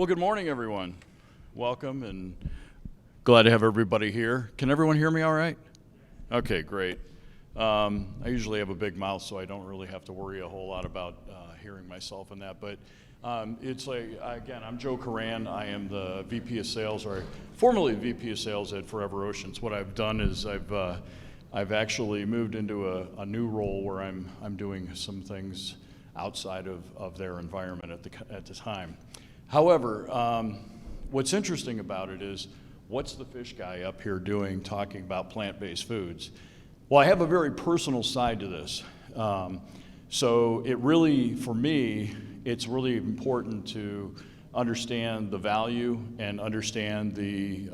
Well, good morning, everyone. Welcome, and glad to have everybody here. Can everyone hear me all right? Okay, great. I usually have a big mouth, so I don't really have to worry a whole lot about hearing myself in that. But it's like, again, I'm Joe Koran. I am the VP of Sales, or formerly VP of Sales at Forever Oceans. What I've done is I've actually moved into a new role where I'm doing some things outside of their environment at the time. However, what's interesting about it is, what's the fish guy up here doing talking about plant-based foods? Well, I have a very personal side to this. So it really, for me, it's really important to understand the value and understand the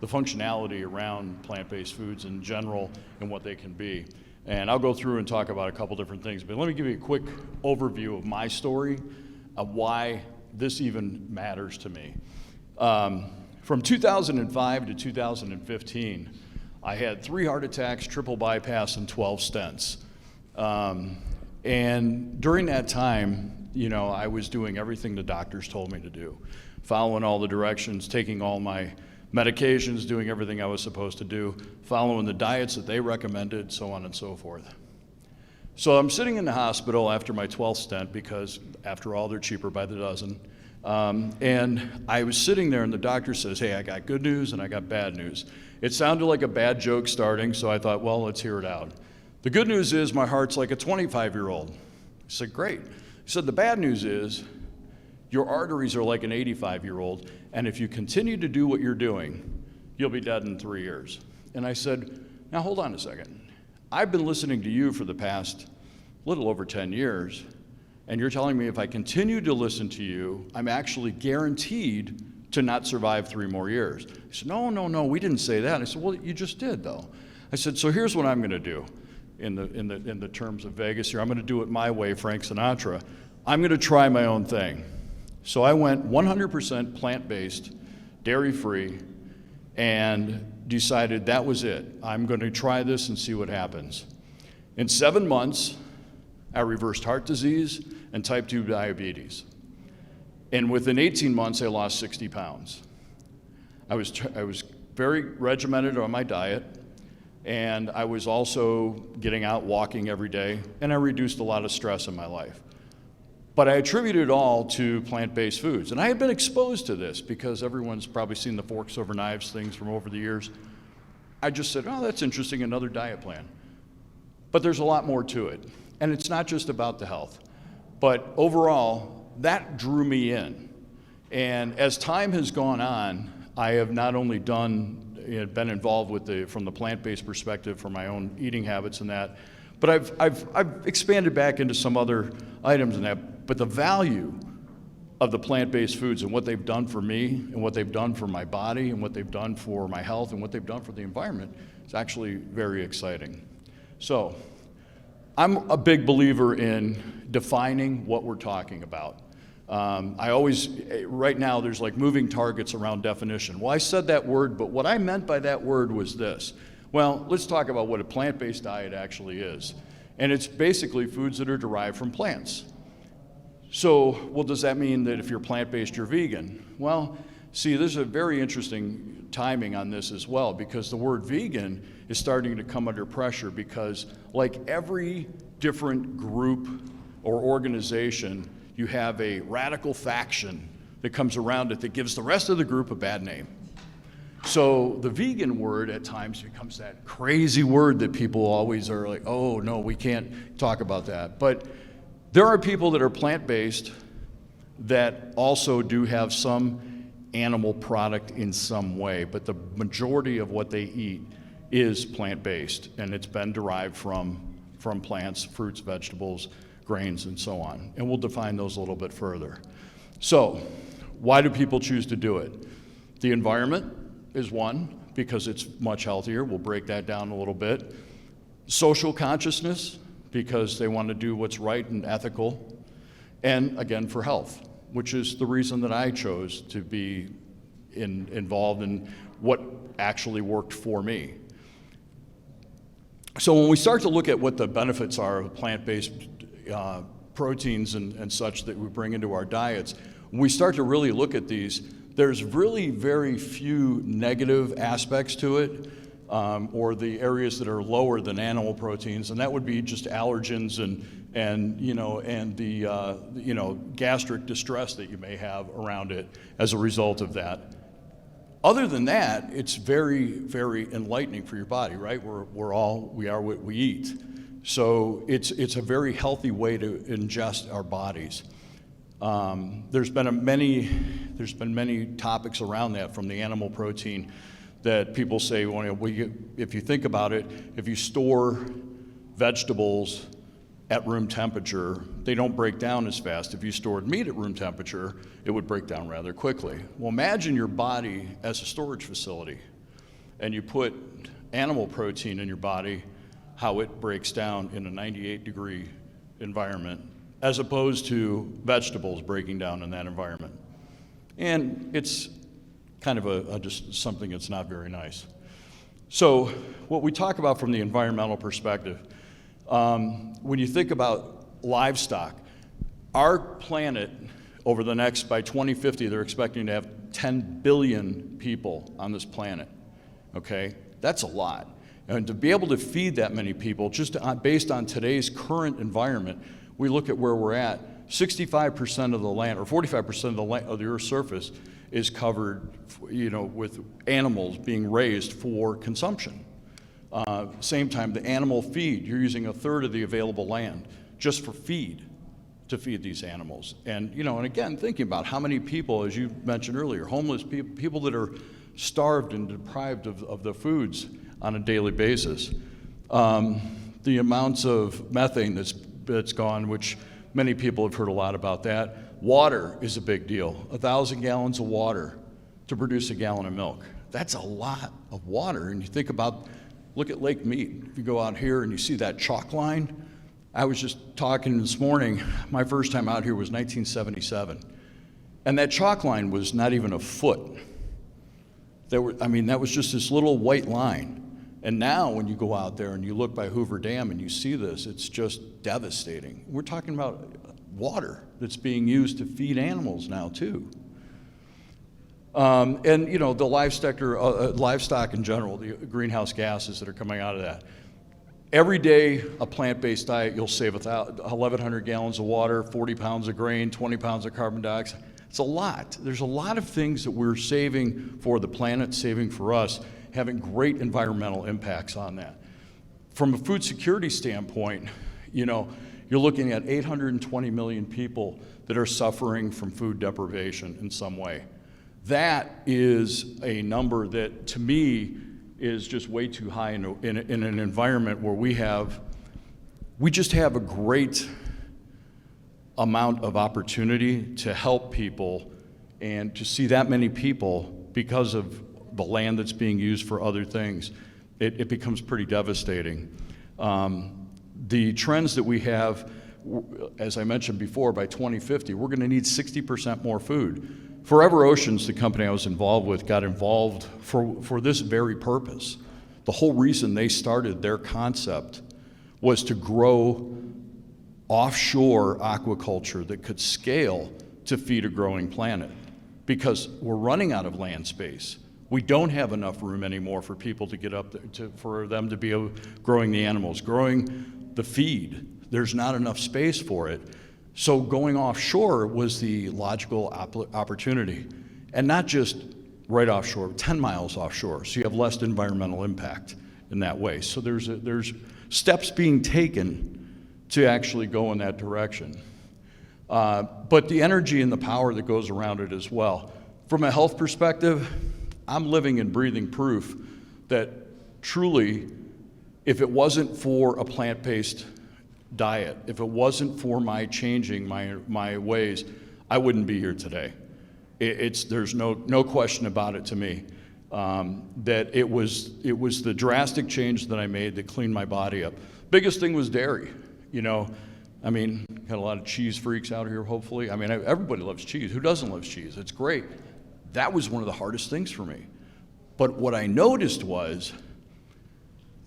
functionality around plant-based foods in general and what they can be. And I'll go through and talk about a couple different things, but let me give you a quick overview of my story of why this even matters to me. From 2005 to 2015, I had 3 heart attacks, triple bypass, and 12 stents. And during that time, I was doing everything the doctors told me to do, following all the directions, taking all my medications, doing everything I was supposed to do, following the diets that they recommended, so on and so forth. So I'm sitting in the hospital after my 12th stent, because after all, they're cheaper by the dozen. And I was sitting there and the doctor says, "Hey, I got good news and I got bad news." It sounded like a bad joke starting, so I thought, well, let's hear it out. The good news is my heart's like a 25-year-old. I said, great. He said, the bad news is your arteries are like an 85-year-old, and if you continue to do what you're doing, you'll be dead in 3 years. And I said, now hold on a second. I've been listening to you for the past little over 10 years, and you're telling me if I continue to listen to you, I'm actually guaranteed to not survive 3 more years. He said, no, we didn't say that. I said, well, you just did, though. I said, so here's what I'm going to do in the terms of Vegas here. I'm going to do it my way, Frank Sinatra. I'm going to try my own thing. So I went 100% plant-based, dairy-free, and decided that was it. I'm going to try this and see what happens. In 7 months, I reversed heart disease and type 2 diabetes. And within 18 months, I lost 60 pounds. I was very regimented on my diet, and I was also getting out walking every day, and I reduced a lot of stress in my life. But I attribute it all to plant-based foods. And I had been exposed to this because everyone's probably seen the forks over knives things from over the years. I just said, oh, that's interesting, another diet plan. But there's a lot more to it. And it's not just about the health. But overall, that drew me in. And as time has gone on, I have not only been involved with from the plant-based perspective for my own eating habits and that, but I've expanded back into some other items in that. But the value of the plant-based foods and what they've done for me and what they've done for my body and what they've done for my health and what they've done for the environment is actually very exciting. So I'm a big believer in defining what we're talking about. Right now there's like moving targets around definition. Well, I said that word, but what I meant by that word was this. Well, let's talk about what a plant-based diet actually is. And it's basically foods that are derived from plants. So, well, does that mean that if you're plant-based, you're vegan? Well, see, there's a very interesting timing on this as well, because the word vegan is starting to come under pressure because, like every different group or organization, you have a radical faction that comes around it that gives the rest of the group a bad name. So the vegan word at times becomes that crazy word that people always are like, oh, no, we can't talk about that. But there are people that are plant-based that also do have some animal product in some way, but the majority of what they eat is plant-based, and it's been derived from plants, fruits, vegetables, grains, and so on. And we'll define those a little bit further. So why do people choose to do it? The environment is one, because it's much healthier. We'll break that down a little bit. Social consciousness, because they want to do what's right and ethical. And again, for health, which is the reason that I chose to be involved in what actually worked for me. So when we start to look at what the benefits are of plant-based proteins and such that we bring into our diets, When we start to really look at these, there's really very few negative aspects to it, or the areas that are lower than animal proteins, and that would be just allergens and the gastric distress that you may have around it as a result of that. Other than that, it's very, very enlightening for your body, right? We are what we eat. So it's a very healthy way to ingest our bodies. There's been many topics around that from the animal protein that people say, well, if you think about it, if you store vegetables at room temperature, they don't break down as fast. If you stored meat at room temperature, it would break down rather quickly. Well, imagine your body as a storage facility, and you put animal protein in your body, how it breaks down in a 98-degree environment, as opposed to vegetables breaking down in that environment. And it's kind of just something that's not very nice. So what we talk about from the environmental perspective, when you think about livestock, our planet over the next, by 2050, they're expecting to have 10 billion people on this planet, okay? That's a lot. And to be able to feed that many people, just based on today's current environment, we look at where we're at, 65% of the land, or 45% of the Earth's surface is covered, with animals being raised for consumption. Same time, the animal feed, you're using a third of the available land just for feed, to feed these animals. And, and again, thinking about how many people, as you mentioned earlier, homeless people, people that are starved and deprived of the foods on a daily basis. The amounts of methane that's gone, which many people have heard a lot about that. Water is a big deal. 1,000 gallons of water to produce a gallon of milk. That's a lot of water. And you think about, look at Lake Mead. If you go out here and you see that chalk line, I was just talking this morning, my first time out here was 1977. And that chalk line was not even a foot. That was just this little white line. And now when you go out there and you look by Hoover Dam and you see this, it's just devastating. We're talking about water that's being used to feed animals now too. And the livestock in general, the greenhouse gases that are coming out of that. Every day, a plant-based diet, you'll save 1,100 gallons of water, 40 pounds of grain, 20 pounds of carbon dioxide. It's a lot. There's a lot of things that we're saving for the planet, saving for us, having great environmental impacts on that. From a food security standpoint, you're looking at 820 million people that are suffering from food deprivation in some way. That is a number that, to me, is just way too high in an environment where we just have a great amount of opportunity to help people, and to see that many people, because of the land that's being used for other things, it becomes pretty devastating. The trends that we have, as I mentioned before, by 2050, we're going to need 60% more food. Forever Oceans, the company I was involved with, got involved for this very purpose. The whole reason they started their concept was to grow offshore aquaculture that could scale to feed a growing planet, because we're running out of land space. We don't have enough room anymore for people to get up there, for them to be growing the animals, growing the feed. There's not enough space for it. So going offshore was the logical opportunity, and not just right offshore, 10 miles offshore, so you have less environmental impact in that way. So there's steps being taken to actually go in that direction. But the energy and the power that goes around it as well. From a health perspective, I'm living and breathing proof that truly, if it wasn't for a plant-based diet, if it wasn't for my changing my ways, I wouldn't be here today. There's no question about it to me, that it was the drastic change that I made that cleaned my body up. Biggest thing was dairy. Got a lot of cheese freaks out here, hopefully. Everybody loves cheese. Who doesn't love cheese? It's great. That was one of the hardest things for me. But what I noticed was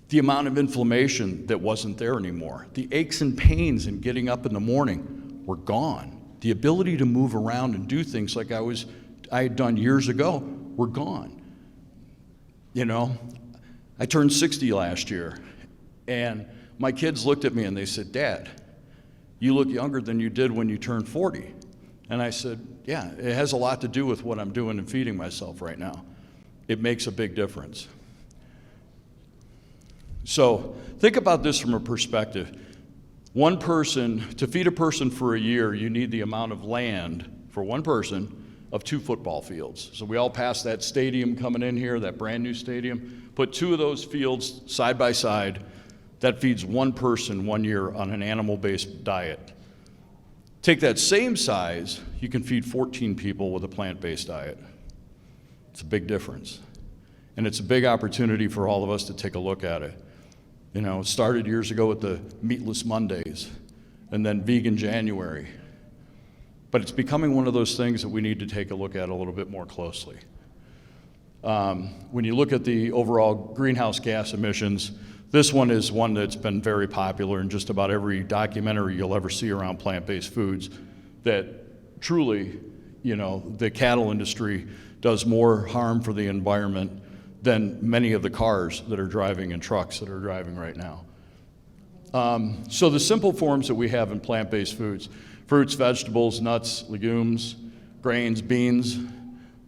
the amount of inflammation that wasn't there anymore. The aches and pains in getting up in the morning were gone. The ability to move around and do things like I had done years ago were gone. You know, I turned 60 last year, and my kids looked at me and they said, "Dad, you look younger than you did when you turned 40. And I said, yeah, it has a lot to do with what I'm doing and feeding myself right now. It makes a big difference. So think about this from a perspective. One person, to feed a person for a year, you need the amount of land for one person of 2 football fields. So we all passed that stadium coming in here, that brand new stadium. Put 2 of those fields side by side. That feeds one person 1 year on an animal-based diet. Take that same size, you can feed 14 people with a plant-based diet. It's a big difference. And it's a big opportunity for all of us to take a look at it. You know, it started years ago with the Meatless Mondays, and then Vegan January. But it's becoming one of those things that we need to take a look at a little bit more closely. When you look at the overall greenhouse gas emissions, this one is one that's been very popular in just about every documentary you'll ever see around plant-based foods, that truly, you know, the cattle industry does more harm for the environment than many of the cars that are driving and trucks that are driving right now. So the simple forms that we have in plant-based foods, fruits, vegetables, nuts, legumes, grains, beans,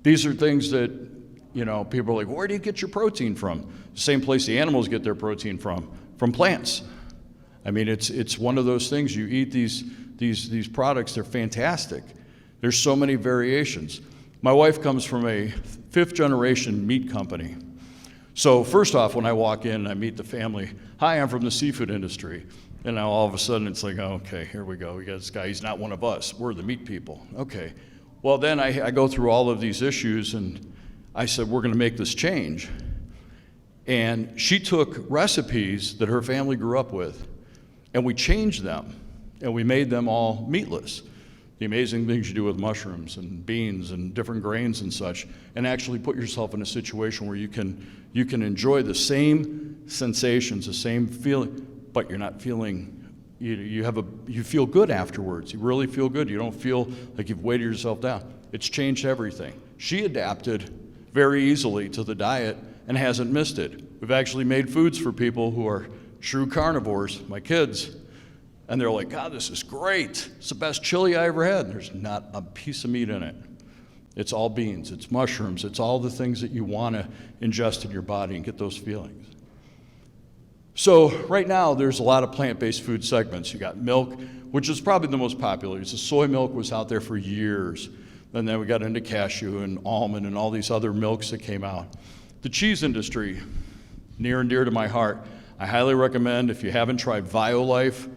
these are things that, you know, people are like, where do you get your protein from? The same place the animals get their protein from plants. I mean, it's one of those things. You eat these products, they're fantastic. There's so many variations. My wife comes from a 5th generation meat company. So first off, when I walk in, I meet the family. Hi, I'm from the seafood industry. And now all of a sudden it's like, oh, okay, here we go. We got this guy, he's not one of us. We're the meat people. Okay. Well, then I go through all of these issues, and I said, we're gonna make this change. And she took recipes that her family grew up with, and we changed them, and we made them all meatless. The amazing things you do with mushrooms and beans and different grains and such, and actually put yourself in a situation where you can enjoy the same sensations, the same feeling, but you're not feeling, you feel good afterwards. You really feel good. You don't feel like you've weighted yourself down. It's changed everything. She adapted very easily to the diet and hasn't missed it. We've actually made foods for people who are true carnivores, my kids, and they're like, God, this is great. It's the best chili I ever had. There's not a piece of meat in it. It's all beans, it's mushrooms, it's all the things that you want to ingest in your body and get those feelings. So right now, there's a lot of plant-based food segments. You got milk, which is probably the most popular. The soy milk was out there for years. And then we got into cashew and almond and all these other milks that came out. The cheese industry, near and dear to my heart. I highly recommend, if you haven't tried Violife,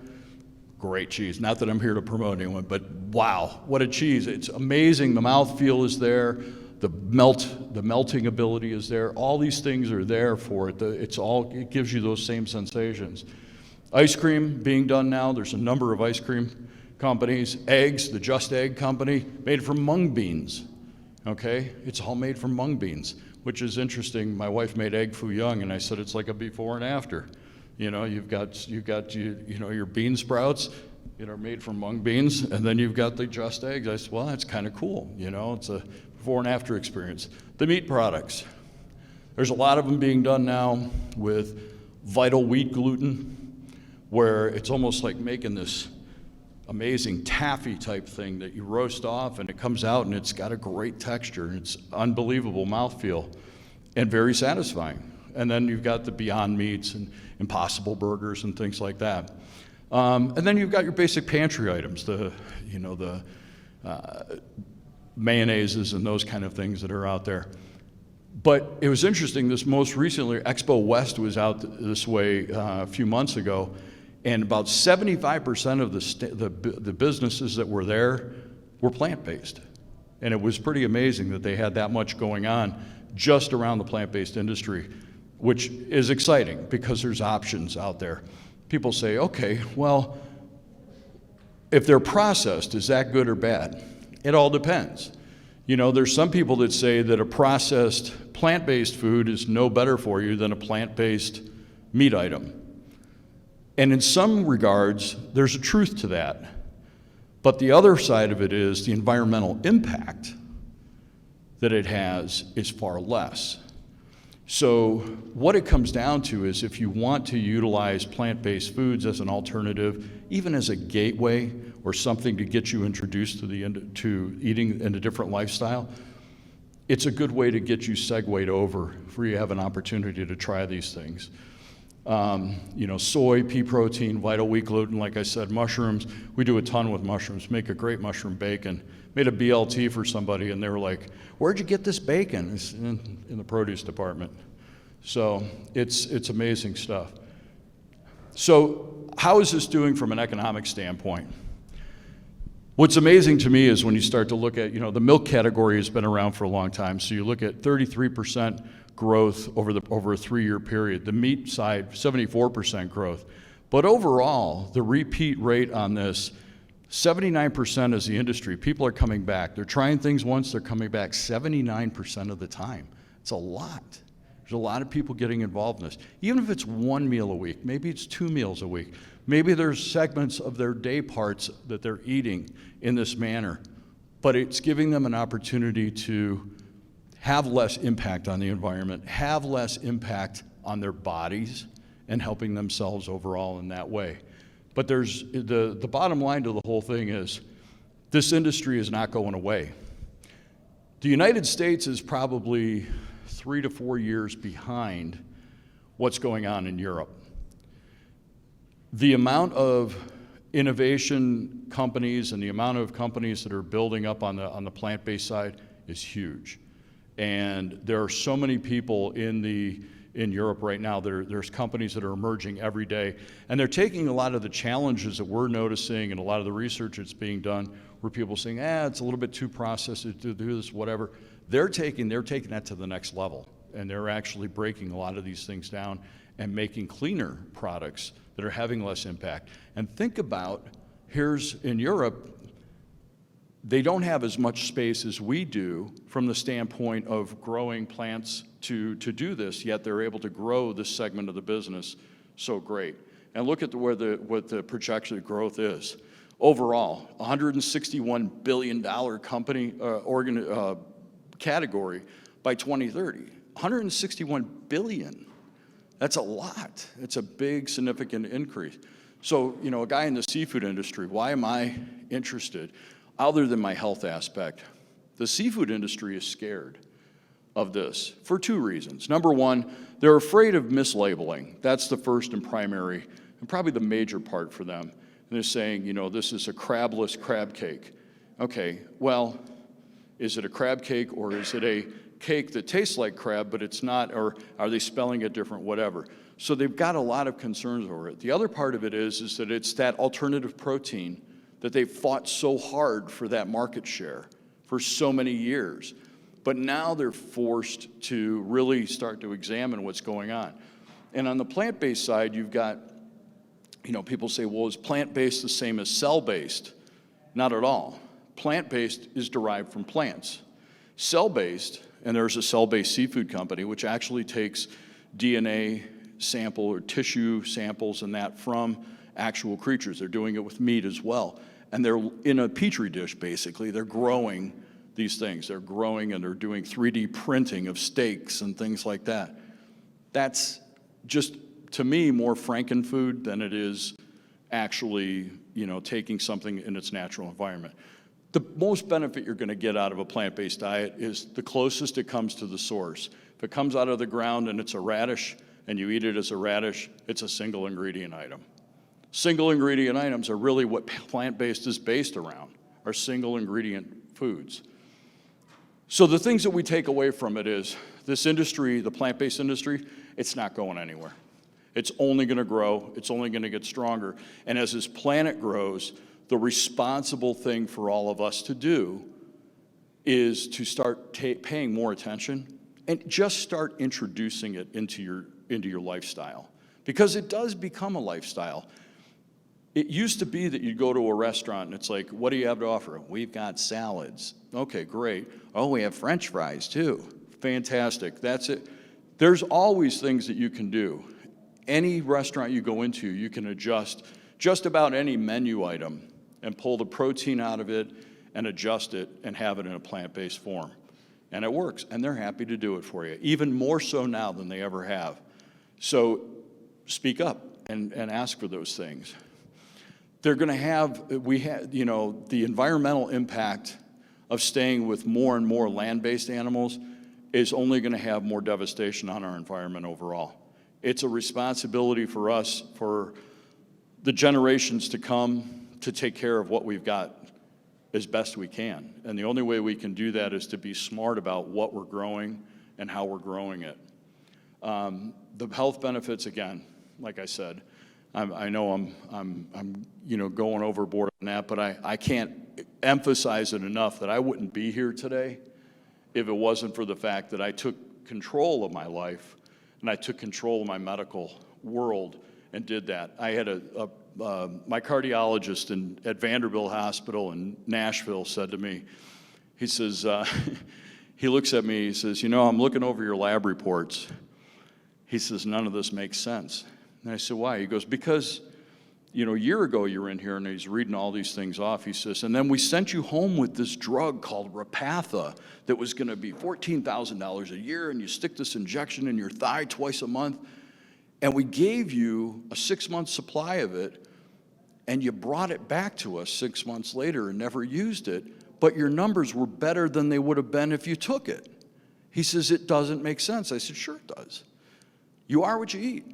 great cheese. Not that I'm here to promote anyone, but wow, what a cheese. It's amazing. The mouthfeel is there. The melting ability is there. All these things are there for it. It gives you those same sensations. Ice cream being done now. There's a number of ice cream companies. Eggs, the Just Egg company, made from mung beans. Okay, it's all made from mung beans, which is interesting. My wife made egg foo young, and I said it's like a before and after. You know, you've got your bean sprouts, made from mung beans, and then you've got the Just Eggs. I said, well, that's kind of cool. It's a before and after experience. The meat products. There's a lot of them being done now with vital wheat gluten, where it's almost like making this amazing taffy type thing that you roast off, and it comes out and it's got a great texture, and it's unbelievable mouthfeel and very satisfying. And then you've got the Beyond Meats and Impossible Burgers and things like that. And then you've got your basic pantry items, the mayonnaises and those kind of things that are out there. But it was interesting, this most recently, Expo West was out this way a few months ago, and about 75% of the businesses that were there were plant-based. And it was pretty amazing that they had that much going on just around the plant-based industry, which is exciting because there's options out there. People say, okay, well, if they're processed, is that good or bad? It all depends. There's some people that say that a processed plant-based food is no better for you than a plant-based meat item. And in some regards, there's a truth to that. But the other side of it is the environmental impact that it has is far less. So what it comes down to is if you want to utilize plant-based foods as an alternative, even as a gateway or something to get you introduced to eating in a different lifestyle, it's a good way to get you segued over for you to have an opportunity to try these things. Soy, pea protein, vital wheat gluten, like I said, mushrooms. We do a ton with mushrooms, make a great mushroom bacon. Made a BLT for somebody and they were like, where'd you get this bacon? It's in the produce department. So it's amazing stuff. So how is this doing from an economic standpoint? What's amazing to me is when you start to look at, the milk category has been around for a long time. So you look at 33% growth over a 3-year period. The meat side, 74% growth. But overall, the repeat rate on this, 79% is the industry. People are coming back. They're trying things once, they're coming back 79% of the time. It's a lot. There's a lot of people getting involved in this. Even if it's 1 meal a week, maybe it's 2 meals a week. Maybe there's segments of their day parts that they're eating in this manner. But it's giving them an opportunity to have less impact on the environment, have less impact on their bodies, and helping themselves overall in that way. But there's the bottom line to the whole thing is this industry is not going away. The United States is probably 3 to 4 years behind what's going on in Europe. The amount of innovation companies and the amount of companies that are building up on the plant-based side is huge. And there are so many people in Europe right now. There's companies that are emerging every day, and they're taking a lot of the challenges that we're noticing and a lot of the research that's being done where people are saying, it's a little bit too processed to do this, whatever. They're taking that to the next level, and they're actually breaking a lot of these things down and making cleaner products that are having less impact. And think about, here's in Europe, they don't have as much space as we do from the standpoint of growing plants to do this, yet they're able to grow this segment of the business so great. And look at what the projected growth is. Overall, $161 billion category by 2030. $161 billion. That's a lot. It's a big, significant increase. So, a guy in the seafood industry, why am I interested? Other than my health aspect, the seafood industry is scared of this for 2 reasons. Number one, they're afraid of mislabeling. That's the first and primary, and probably the major part for them. And they're saying, this is a crabless crab cake. Okay, well, is it a crab cake or is it a cake that tastes like crab, but it's not, or are they spelling it different, whatever? So they've got a lot of concerns over it. The other part of it is that it's that alternative protein that they've fought so hard for that market share for so many years. But now they're forced to really start to examine what's going on. And on the plant-based side, you've got, people say, well, is plant-based the same as cell-based? Not at all. Plant-based is derived from plants. Cell-based, and there's a cell-based seafood company which actually takes DNA sample or tissue samples and that from actual creatures. They're doing it with meat as well. And they're in a petri dish, basically. They're growing these things. They're growing and they're doing 3D printing of steaks and things like that. That's just, to me, more frankenfood than it is actually, taking something in its natural environment. The most benefit you're going to get out of a plant-based diet is the closest it comes to the source. If it comes out of the ground and it's a radish and you eat it as a radish, it's a single ingredient item. Single ingredient items are really what plant-based is based around, are single ingredient foods. So the things that we take away from it is this industry, the plant-based industry, it's not going anywhere. It's only going to grow. It's only going to get stronger. And as this planet grows, the responsible thing for all of us to do is to start paying more attention and just start introducing it into your lifestyle, because it does become a lifestyle. It used to be that you'd go to a restaurant and it's like, what do you have to offer? We've got salads. Okay, great. Oh, we have French fries too. Fantastic. That's it. There's always things that you can do. Any restaurant you go into, you can adjust just about any menu item and pull the protein out of it and adjust it and have it in a plant-based form. And it works, and they're happy to do it for you, even more so now than they ever have. So speak up and ask for those things. They're going to have, the environmental impact of staying with more and more land-based animals is only going to have more devastation on our environment overall. It's a responsibility for us, for the generations to come, to take care of what we've got as best we can. And the only way we can do that is to be smart about what we're growing and how we're growing it. The health benefits, again, like I said, I know I'm going overboard on that, but I can't emphasize it enough that I wouldn't be here today if it wasn't for the fact that I took control of my life and I took control of my medical world and did that. I had my cardiologist at Vanderbilt Hospital in Nashville said to me, he says, he looks at me, he says, I'm looking over your lab reports. He says, none of this makes sense. And I said, why? He goes, because, a year ago you were in here, and he's reading all these things off. He says, and then we sent you home with this drug called atThe that was going to be $14,000 a year, and you stick this injection in your thigh twice a month, and we gave you a 6-month supply of it, and you brought it back to us 6 months later and never used it, but your numbers were better than they would have been if you took it. He says, it doesn't make sense. I said, sure it does. You are what you eat.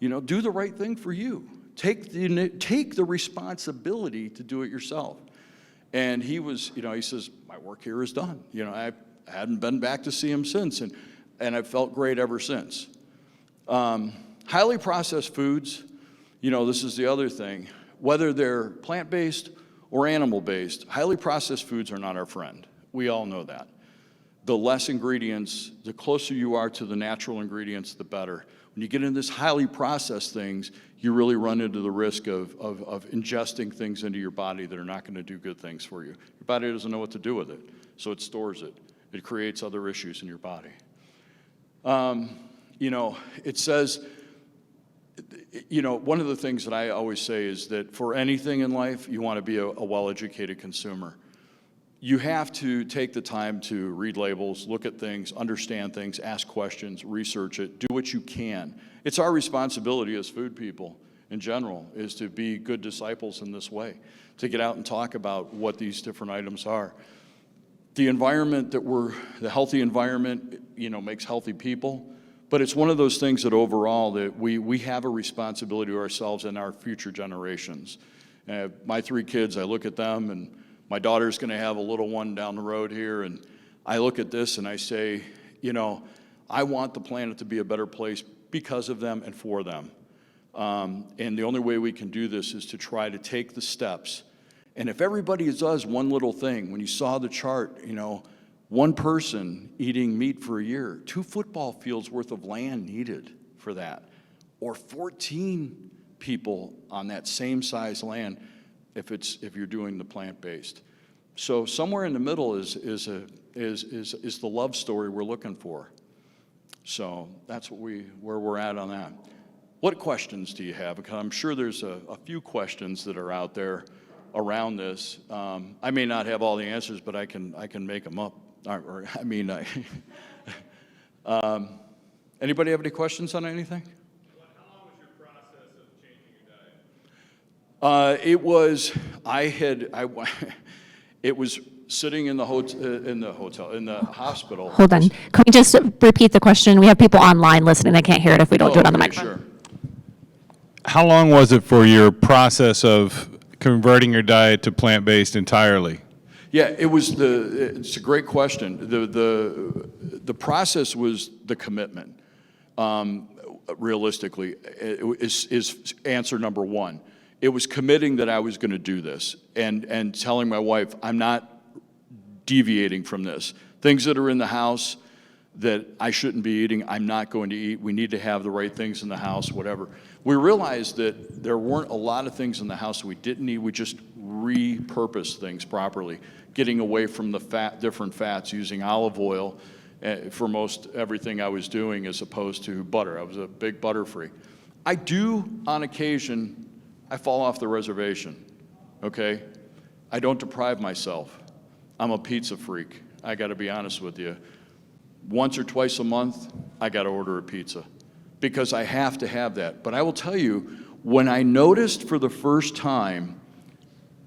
Do the right thing for you. Take the responsibility to do it yourself. And he was, he says, my work here is done. I hadn't been back to see him since, and I've felt great ever since. Highly processed foods, this is the other thing. Whether they're plant-based or animal-based, highly processed foods are not our friend. We all know that. The less ingredients, the closer you are to the natural ingredients, the better. When you get into this highly processed things, you really run into the risk of ingesting things into your body that are not going to do good things for you. Your body doesn't know what to do with it, so it stores it. It creates other issues in your body. It says, one of the things that I always say is that for anything in life, you want to be a well-educated consumer. You have to take the time to read labels, look at things, understand things, ask questions, research it, do what you can. It's our responsibility as food people in general is to be good disciples in this way, to get out and talk about what these different items are. The environment the healthy environment, makes healthy people, but it's one of those things that overall that we have a responsibility to ourselves and our future generations. My 3 kids, I look at them, and my daughter's going to have a little one down the road here, and I look at this and I say, I want the planet to be a better place because of them and for them. And the only way we can do this is to try to take the steps. And if everybody does one little thing, when you saw the chart, one person eating meat for a year, 2 football fields worth of land needed for that, or 14 people on that same size land if you're doing the plant-based. So somewhere in the middle is the love story we're looking for. So that's where we're at on that. What questions do you have? Because I'm sure there's a few questions that are out there around this. I may not have all the answers, but I can make them up. Anybody have any questions on anything? How long was your process of changing your diet? It was sitting in the hospital. Hold on. Can we just repeat the question? We have people online listening. They can't hear it if we don't do it on the microphone. Sure. How long was it for your process of converting your diet to plant-based entirely? Yeah, it's a great question. The process was the commitment. Realistically, is answer number one. It was committing that I was going to do this and telling my wife, I'm not deviating from this. Things that are in the house that I shouldn't be eating, I'm not going to eat. We need to have the right things in the house, whatever. We realized that there weren't a lot of things in the house that we didn't need. We just repurposed things properly, getting away from the different fats, using olive oil for most everything I was doing as opposed to butter. I was a big butter freak. I do, on occasion, I fall off the reservation. okay? I don't deprive myself. I'm a pizza freak. I got to be honest with you. Once or twice a month, I got to order a pizza because I have to have that. But I will tell you, when I noticed for the first time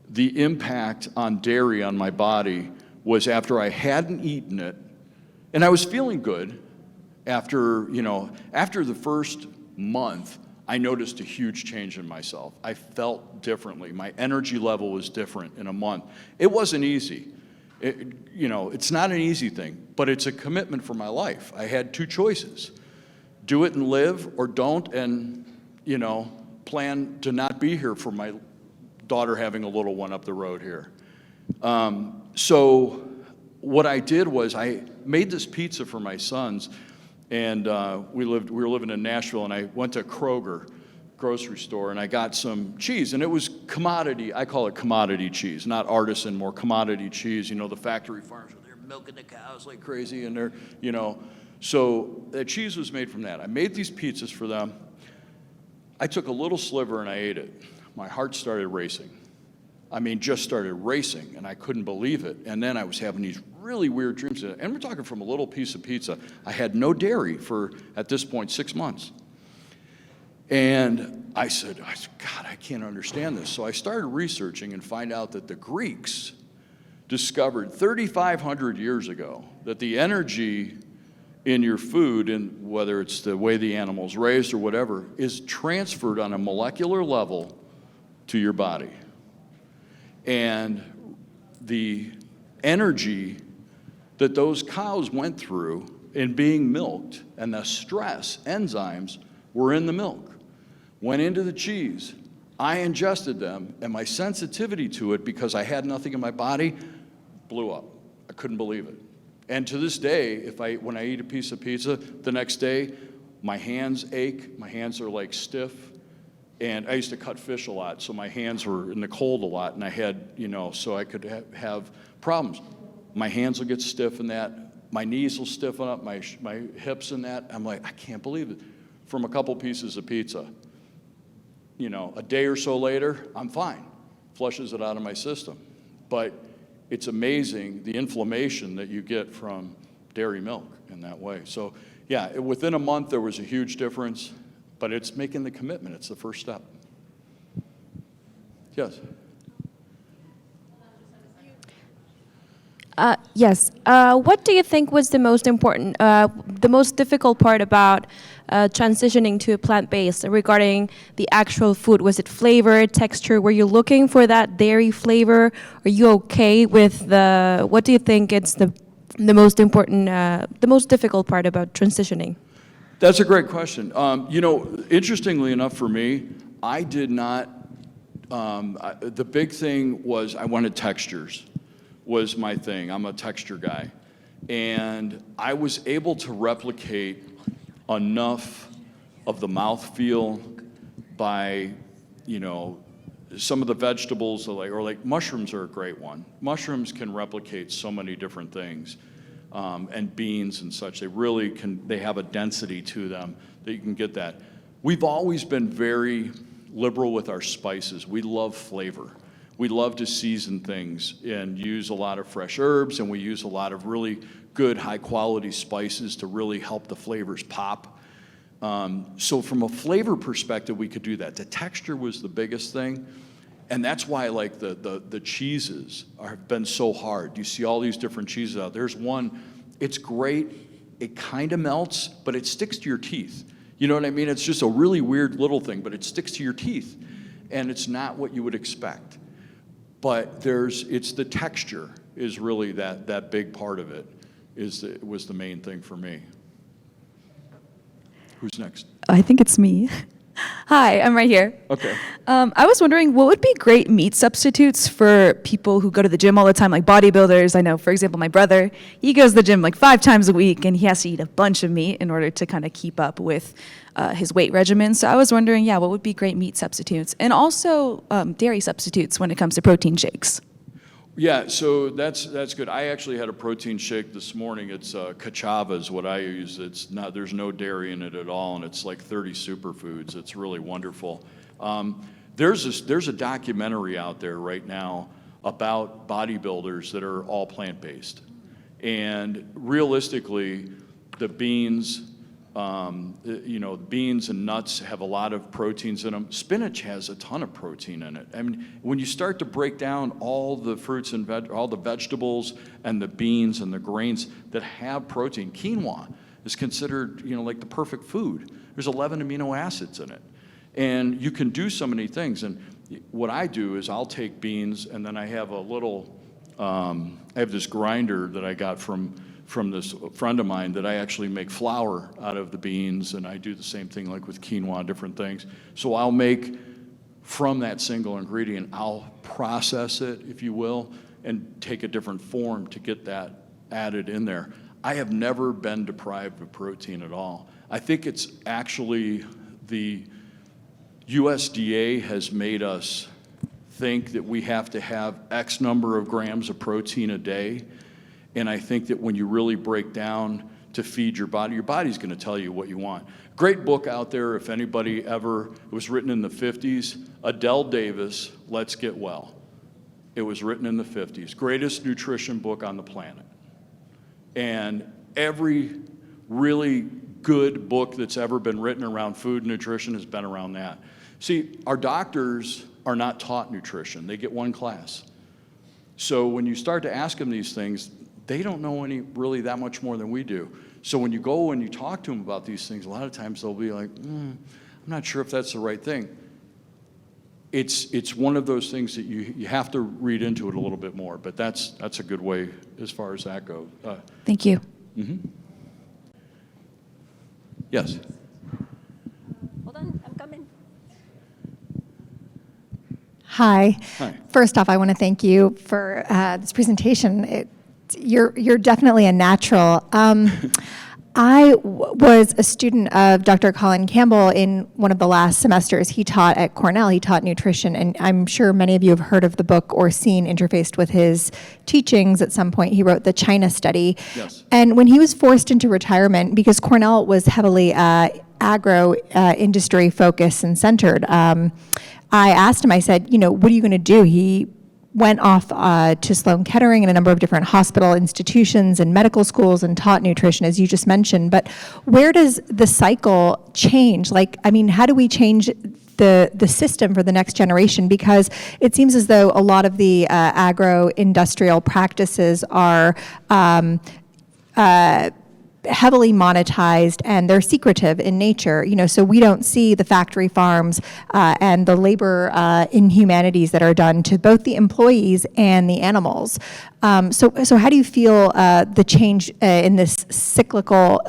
the impact on dairy on my body was after I hadn't eaten it, and I was feeling good after the first month, I noticed a huge change in myself. I felt differently. My energy level was different in a month. It wasn't easy. It's not an easy thing, but it's a commitment for my life. I had two choices: do it and live, or don't, and plan to not be here for my daughter having a little one up the road here. So what I did was I made this pizza for my sons, and we were living in Nashville, and I went to Kroger grocery store, and I got some cheese, and it was commodity. I call it commodity cheese, not artisan, more commodity cheese. The factory farms, they're milking the cows like crazy, and so the cheese was made from that. I made these pizzas for them. I took a little sliver and I ate it. My heart started racing. Just started racing, and I couldn't believe it. And then I was having these really weird dreams. And we're talking from a little piece of pizza. I had no dairy for, at this point, 6 months. And I said, God, I can't understand this. So I started researching and find out that the Greeks discovered 3,500 years ago that the energy in your food, and whether it's the way the animal's raised or whatever, is transferred on a molecular level to your body. And the energy that those cows went through in being milked, and the stress enzymes were in the milk, went into the cheese. I ingested them, and my sensitivity to it, because I had nothing in my body, blew up. I couldn't believe it. And to this day, when I eat a piece of pizza, the next day, my hands ache, my hands are like stiff. And I used to cut fish a lot, so my hands were in the cold a lot, and I had, so I could have problems. My hands will get stiff in that. My knees will stiffen up, my hips in that. I'm like, I can't believe it. From a couple pieces of pizza. A day or so later, I'm fine. Flushes it out of my system. But it's amazing the inflammation that you get from dairy milk in that way. So, yeah, within a month, there was a huge difference. But it's making the commitment. It's the first step. Yes. Yes. What do you think was the most important, the most difficult part about transitioning to plant-based regarding the actual food? Was it flavor, texture? Were you looking for that dairy flavor? Are you okay with what do you think it's the most important, the most difficult part about transitioning? That's a great question. Interestingly enough for me, I did not, the big thing was I wanted textures, was my thing. I'm a texture guy. And I was able to replicate enough of the mouthfeel by, some of the vegetables, or like mushrooms are a great one. Mushrooms can replicate so many different things. And beans and such, they have a density to them that you can get that. We've always been very liberal with our spices. We love flavor. We love to season things and use a lot of fresh herbs, and we use a lot of really good, high-quality spices to really help the flavors pop. So from a flavor perspective, we could do that. The texture was the biggest thing. And that's why, like, the cheeses have been so hard. You see all these different cheeses out. There's one, it's great. It kind of melts, but it sticks to your teeth. You know what I mean? It's just a really weird little thing, but it sticks to your teeth. And it's not what you would expect. But it's the texture is really that big part of it was the main thing for me. Who's next? I think it's me. Hi, I'm right here. Okay. I was wondering, what would be great meat substitutes for people who go to the gym all the time, like bodybuilders? I know, for example, my brother, he goes to the gym like 5 times a week, and he has to eat a bunch of meat in order to kind of keep up with his weight regimen. So I was wondering, what would be great meat substitutes? And also dairy substitutes when it comes to protein shakes. Yeah, so that's good. I actually had a protein shake this morning. It's Kachava is what I use. There's no dairy in it at all, and it's like 30 superfoods. It's really wonderful. There's a documentary out there right now about bodybuilders that are all plant-based. And realistically, the beans, beans and nuts have a lot of proteins in them. Spinach has a ton of protein in it. I mean, when you start to break down all the fruits and all the vegetables and the beans and the grains that have protein, quinoa is considered, like the perfect food. There's 11 amino acids in it. And you can do so many things. And what I do is I'll take beans, and then I have a little, I have this grinder that I got from this friend of mine that I actually make flour out of the beans, and I do the same thing like with quinoa, different things. So I'll make from that single ingredient, I'll process it, if you will, and take a different form to get that added in there. I have never been deprived of protein at all. I think it's actually the USDA has made us think that we have to have X number of grams of protein a day. And I think that when you really break down to feed your body's going to tell you what you want. Great book out there, if anybody ever, it was written in the 50s, Adele Davis, Let's Get Well. It was written in the 50s. Greatest nutrition book on the planet. And every really good book that's ever been written around food and nutrition has been around that. See, our doctors are not taught nutrition. They get one class. So when you start to ask them these things, they don't know any really that much more than we do. So when you go and you talk to them about these things, a lot of times they'll be like, I'm not sure if that's the right thing. It's one of those things that you have to read into it a little bit more, but that's a good way as far as that goes. Thank you. Yes. Hold on, I'm coming. Hi. Hi. First off, I want to thank you for this presentation. You're definitely a natural. I was a student of Dr. Colin Campbell in one of the last semesters. He taught at Cornell. He taught nutrition, and I'm sure many of you have heard of the book or seen interfaced with his teachings at some point. He wrote the China Study. Yes. And when he was forced into retirement, because Cornell was heavily agro industry focused and centered, I asked him, I said, what are you going to do? He went off to Sloan Kettering and a number of different hospital institutions and medical schools and taught nutrition, as you just mentioned. But where does the cycle change? How do we change the system for the next generation? Because it seems as though a lot of the agro-industrial practices are heavily monetized and they're secretive in nature, so we don't see the factory farms and the labor inhumanities that are done to both the employees and the animals. So how do you feel the change in this cyclical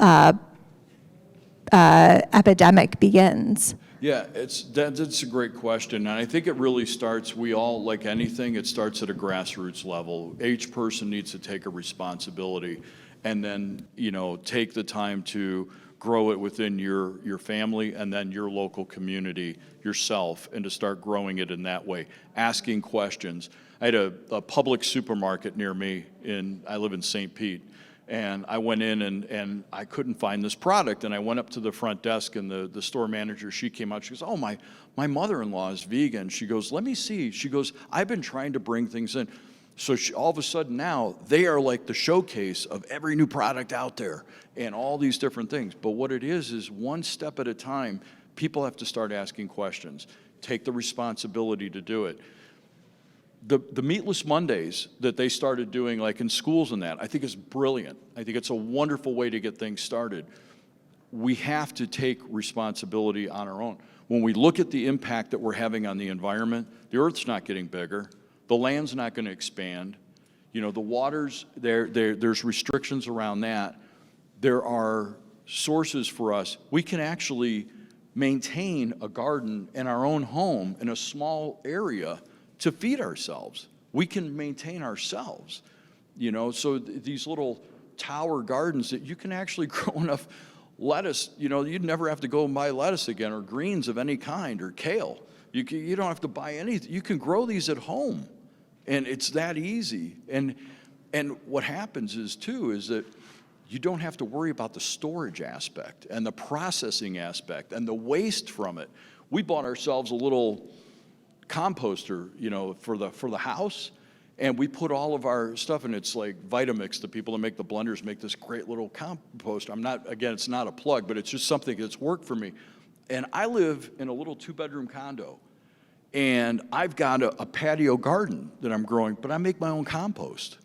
epidemic begins? Yeah, that's a great question, and I think it really starts, we all, like anything, it starts at a grassroots level. Each person needs to take a responsibility and then, take the time to grow it within your family and then your local community, yourself, and to start growing it in that way, asking questions. I had a public supermarket near me, I live in St. Pete, and I went in and I couldn't find this product, and I went up to the front desk, and the store manager, she came out, she goes, oh, my mother-in-law is vegan. She goes, let me see. She goes, I've been trying to bring things in. So all of a sudden now, they are like the showcase of every new product out there and all these different things. But what it is one step at a time, people have to start asking questions, take the responsibility to do it. The Meatless Mondays that they started doing like in schools and that, I think is brilliant. I think it's a wonderful way to get things started. We have to take responsibility on our own. When we look at the impact that we're having on the environment, the Earth's not getting bigger. The land's not going to expand. The waters, there's restrictions around that. There are sources for us. We can actually maintain a garden in our own home in a small area to feed ourselves. We can maintain ourselves. So these little tower gardens that you can actually grow enough lettuce, you'd never have to go and buy lettuce again or greens of any kind or kale. You don't have to buy anything. You can grow these at home, and it's that easy. And what happens is that you don't have to worry about the storage aspect and the processing aspect and the waste from it. We bought ourselves a little composter, for the house, and we put all of our stuff in. It's like Vitamix, the people that make the blenders make this great little compost. It's not a plug, but it's just something that's worked for me. And I live in a little 2-bedroom condo, and I've got a patio garden that I'm growing, but I make my own compost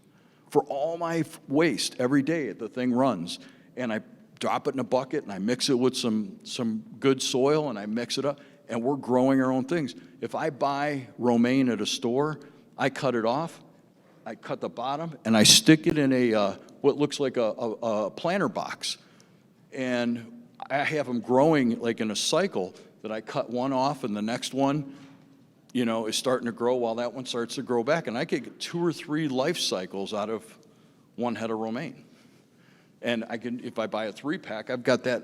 for all my waste every day. The thing runs, and I drop it in a bucket, and I mix it with some good soil, and I mix it up, and we're growing our own things. If I buy romaine at a store, I cut it off, I cut the bottom, and I stick it in what looks like a planter box. And I have them growing like in a cycle that I cut one off, and the next one, is starting to grow while that one starts to grow back. And I could get 2 or 3 life cycles out of one head of romaine. And if I buy a 3-pack, I've got that,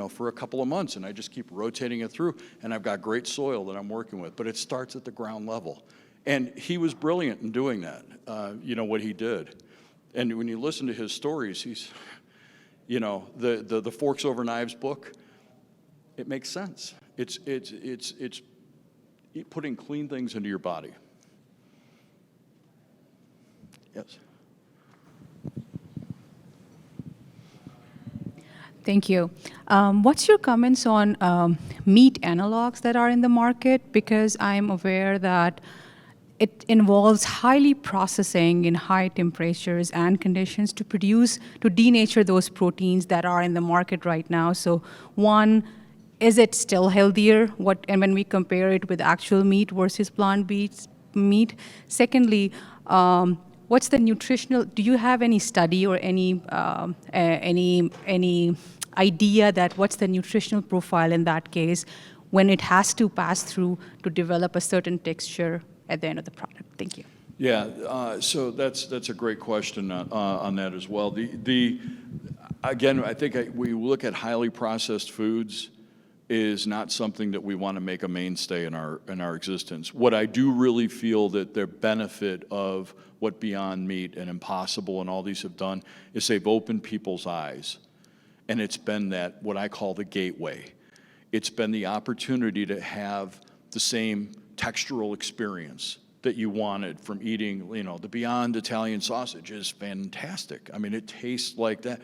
for a couple of months, and I just keep rotating it through, and I've got great soil that I'm working with. But it starts at the ground level. And he was brilliant in doing that, what he did. And when you listen to his stories, he's, the Forks Over Knives book, it makes sense. It's putting clean things into your body. Yes. Thank you. What's your comments on meat analogs that are in the market? Because I'm aware that it involves highly processing in high temperatures and conditions to denature those proteins that are in the market right now. So one, is it still healthier? And when we compare it with actual meat versus plant-based meat? Secondly, what's the nutritional? Do you have any study or any idea that what's the nutritional profile in that case when it has to pass through to develop a certain texture at the end of the product? Thank you. Yeah, so that's a great question on that as well. Again, I think we look at highly processed foods is not something that we want to make a mainstay in our existence. What I do really feel that the benefit of what Beyond Meat and Impossible and all these have done is they've opened people's eyes, and it's been that what I call the gateway. It's been the opportunity to have the same textural experience that you wanted from eating, the Beyond Italian sausage is fantastic. I mean, it tastes like that.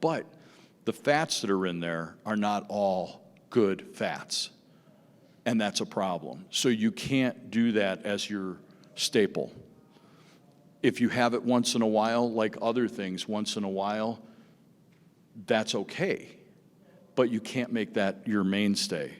But the fats that are in there are not all good fats. And that's a problem. So you can't do that as your staple. If you have it once in a while, like other things once in a while, that's okay. But you can't make that your mainstay.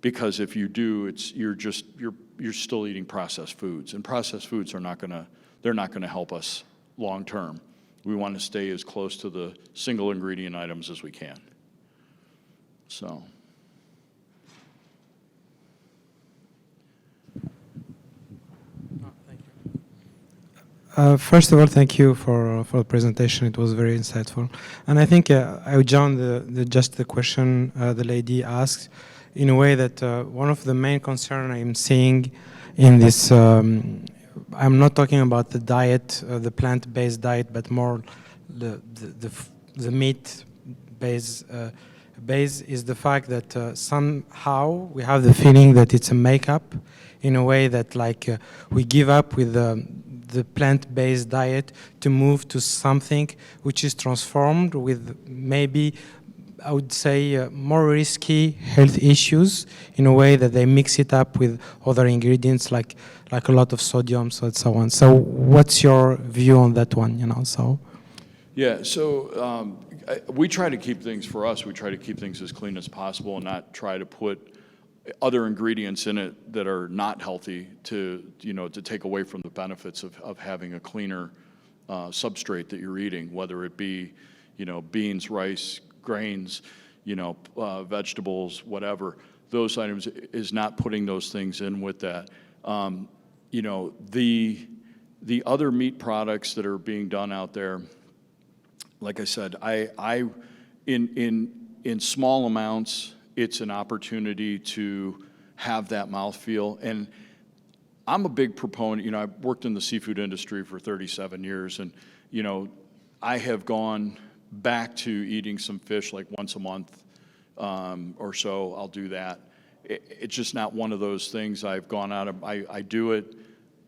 Because if you do, you're still eating processed foods, and processed foods they're not gonna help us long term. We want to stay as close to the single ingredient items as we can. So. First of all, thank you for the presentation. It was very insightful, and I think I would join the question the lady asked in a way that one of the main concerns I'm seeing in this. I'm not talking about the diet, the plant-based diet, but more the meat-based base is the fact that somehow we have the feeling that it's a makeup in a way that we give up with the plant-based diet to move to something which is transformed with maybe, I would say, more risky health issues in a way that they mix it up with other ingredients like a lot of sodium, and so on. So what's your view on that one, Yeah, so we try to keep things, for us, we try to keep things as clean as possible and not try to put other ingredients in it that are not healthy to take away from the benefits of having a cleaner substrate that you're eating, whether it be, beans, rice, grains, vegetables, whatever. Those items is not putting those things in with that. The other meat products that are being done out there, like I said, in small amounts, it's an opportunity to have that mouthfeel. And I'm a big proponent, I've worked in the seafood industry for 37 years, and, I have gone back to eating some fish like once a month or so. I'll do that. it's just not one of those things I've gone out of. I do it,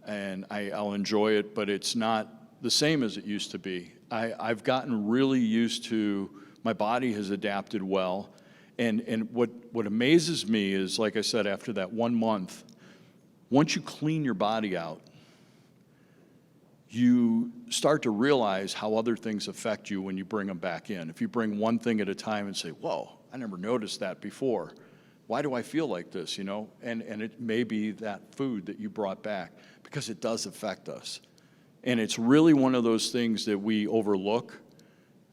and I'll enjoy it, but it's not the same as it used to be. I've gotten really used to, my body has adapted well, and what amazes me is, like I said, after that 1 month, once you clean your body out, you start to realize how other things affect you when you bring them back in. If you bring one thing at a time and say, whoa, I never noticed that before. Why do I feel like this, you know? And it may be that food that you brought back, because it does affect us. And it's really one of those things that we overlook,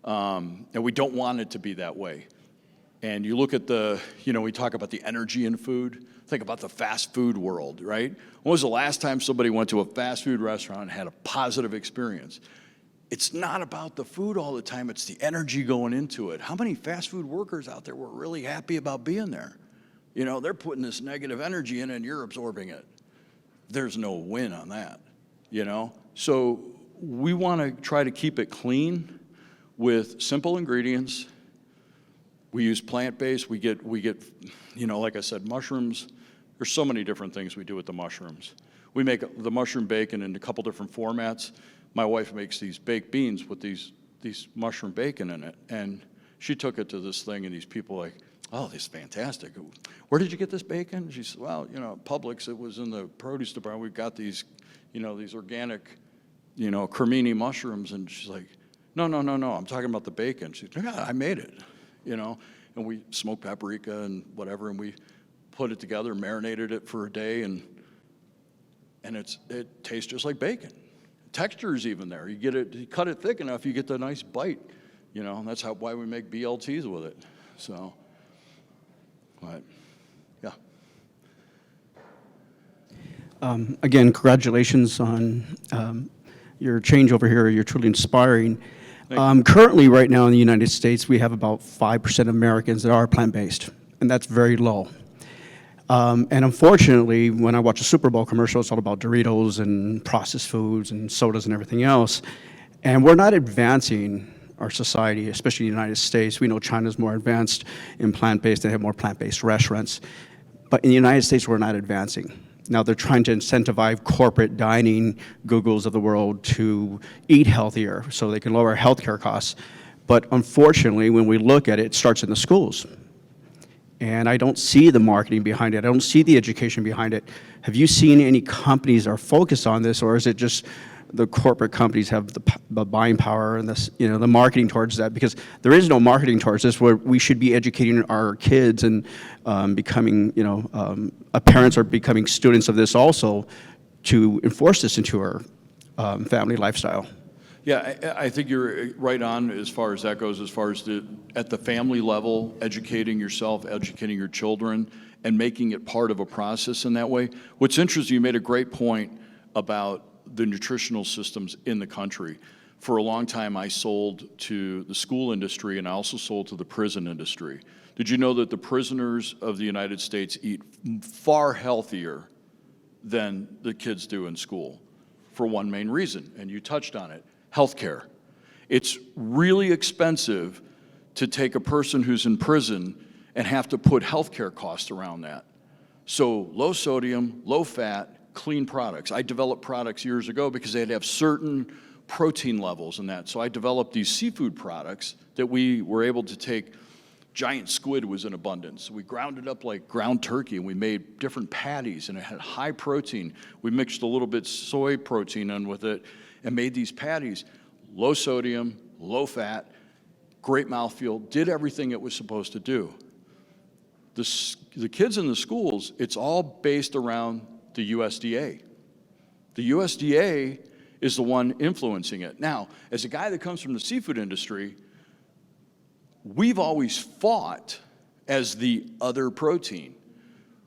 and we don't want it to be that way. And you look at we talk about the energy in food. Think about the fast food world, right? When was the last time somebody went to a fast food restaurant and had a positive experience? It's not about the food all the time, it's the energy going into it. How many fast food workers out there were really happy about being there? You know, they're putting this negative energy in and you're absorbing it. There's no win on that, you know? So we want to try to keep it clean with simple ingredients. We use plant-based. We get, like I said, mushrooms. There's so many different things we do with the mushrooms. We make the mushroom bacon in a couple different formats. My wife makes these baked beans with these mushroom bacon in it, and she took it to this thing, and these people like, oh, this is fantastic. Where did you get this bacon? She said, well, Publix, it was in the produce department. We've got these, these organic, cremini mushrooms, and she's like, no, I'm talking about the bacon. She's like, yeah, I made it. And we smoked paprika and whatever, and we put it together, marinated it for a day, and it tastes just like bacon. Texture is even there. You cut it thick enough, you get the nice bite. That's why we make BLTs with it. So, but yeah. Again, congratulations on your change over here. You're truly inspiring. Currently, right now in the United States, we have about 5% of Americans that are plant-based, and that's very low. And unfortunately, when I watch a Super Bowl commercial, it's all about Doritos and processed foods and sodas and everything else. And we're not advancing our society, especially in the United States. We know China's more advanced in plant-based. They have more plant-based restaurants. But in the United States, we're not advancing. Now they're trying to incentivize corporate dining Googles of the world to eat healthier so they can lower healthcare costs. But unfortunately, when we look at it, it starts in the schools. And I don't see the marketing behind it. I don't see the education behind it. Have you seen any companies that are focused on this, or is it just the corporate companies have the buying power and this, the marketing towards that? Because there is no marketing towards this, where we should be educating our kids and becoming, parents are becoming students of this also to enforce this into our family lifestyle. Yeah, I think you're right on as far as that goes, as far as at the family level, educating yourself, educating your children, and making it part of a process in that way. What's interesting, you made a great point about the nutritional systems in the country. For a long time, I sold to the school industry, and I also sold to the prison industry. Did you know that the prisoners of the United States eat far healthier than the kids do in school? For one main reason, and you touched on it, healthcare. It's really expensive to take a person who's in prison and have to put healthcare costs around that. So low sodium, low fat, clean products. I developed products years ago because they had to have certain protein levels in that. So I developed these seafood products that we were able to take. Giant squid was in abundance. We ground it up like ground turkey, and we made different patties, and it had high protein. We mixed a little bit soy protein in with it and made these patties. Low sodium, low fat, great mouthfeel, did everything it was supposed to do. The kids in the schools, it's all based around the USDA. The USDA is the one influencing it. Now, as a guy that comes from the seafood industry, we've always fought as the other protein.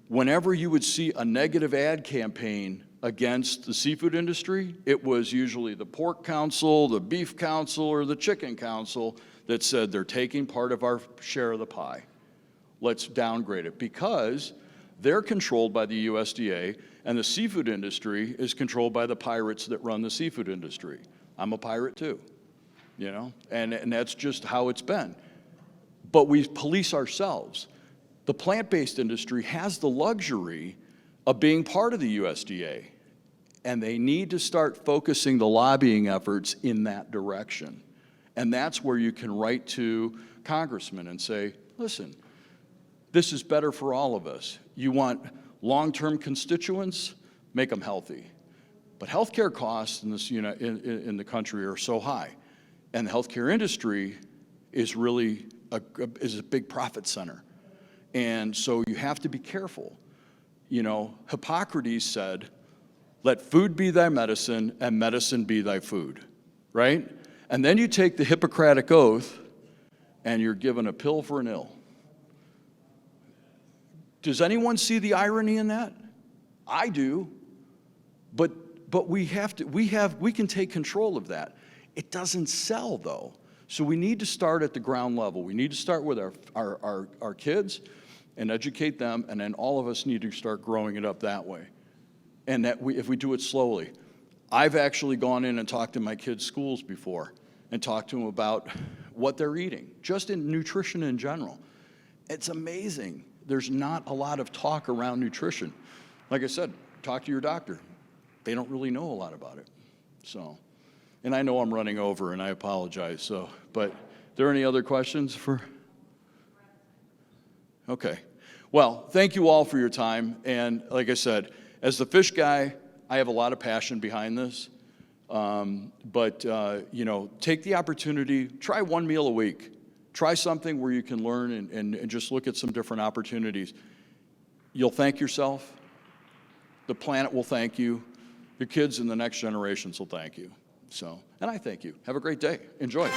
Whenever you would see a negative ad campaign against the seafood industry, it was usually the pork council, the beef council, or the chicken council that said they're taking part of our share of the pie. Let's downgrade it, because they're controlled by the USDA, and the seafood industry is controlled by the pirates that run the seafood industry. I'm a pirate too, and that's just how it's been. But we police ourselves. The plant-based industry has the luxury of being part of the USDA, and they need to start focusing the lobbying efforts in that direction. And that's where you can write to congressmen and say, listen, this is better for all of us. You want long-term constituents, make them healthy. But healthcare costs in this, in the country are so high, and the healthcare industry is really is a big profit center. And so you have to be careful. Hippocrates said, let food be thy medicine and medicine be thy food, right? And then you take the Hippocratic Oath and you're given a pill for an ill. Does anyone see the irony in that? I do. But we can take control of that. It doesn't sell though. So we need to start at the ground level. We need to start with our kids and educate them, and then all of us need to start growing it up that way. And if we do it slowly. I've actually gone in and talked to my kids' schools before and talked to them about what they're eating, just in nutrition in general. It's amazing. There's not a lot of talk around nutrition. Like I said, talk to your doctor. They don't really know a lot about it. So, and I know I'm running over, and I apologize. But are there any other questions for? Okay. Well, thank you all for your time. And like I said, as the fish guy, I have a lot of passion behind this. But take the opportunity, try one meal a week. Try something where you can learn and just look at some different opportunities. You'll thank yourself. The planet will thank you. Your kids and the next generations will thank you. And I thank you. Have a great day. Enjoy.